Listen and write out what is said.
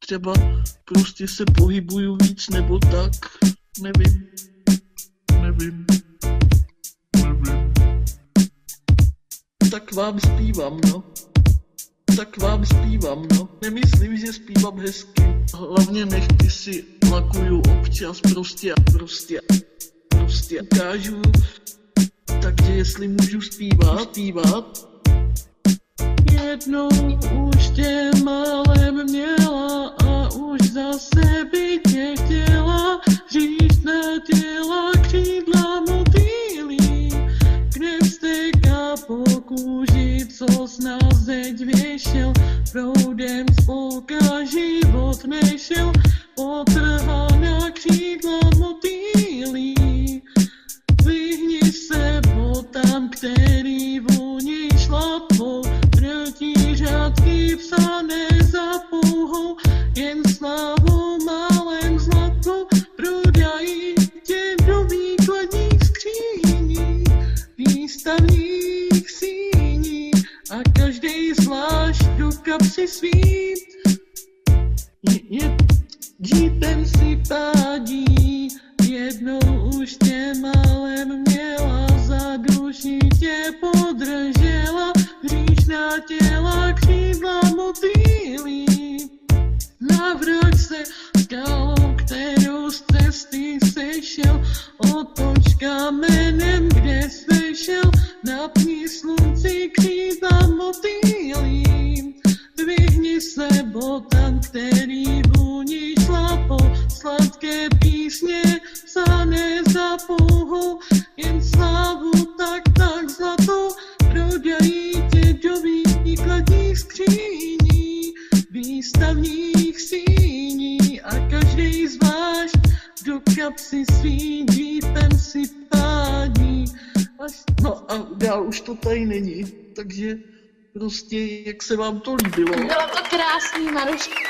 třeba prostě se pohybuju víc nebo tak, nevím. Tak vám zpívám, no. Nemyslím, že zpívám hezky. Hlavně nechty si lakuju občas, prostě ukážu. Takže jestli můžu zpívat. Jednou už tě málem měla a už zase by tě chtěla. Říšná těla, křídla motýlí, krev stéká po kůži, co z nás zeď věšel. Proudem spolka život nešel, potrhaná křídla motýlí. Vyhni se botám, který vůni šlapou, drtí řádky psané za pouhou, jen slavou málem zlatou prodají tě do výkladních skříní, výstavních síní a každej zvlášť do kapsy svít. Džípem si pádí, jednou už tě málem měla, za duši tě podržela, hříšná těla křídla motýlí. Navrať se skalou, kterou z cesty sešel, otoč kamenem, kde svešel, napni slunci křídla motýlí. Vyhni se botám, který vůni šlapou, sladké písně psané za pouhou, jen slávu tak zlatou prodají tě do výkladních skříní, výstavních síní a každej zvlášť do kapsy svý džípem si pádí. No a dál už to tady není, takže prostě jak se vám to líbilo. Bylo to krásný, Maruška.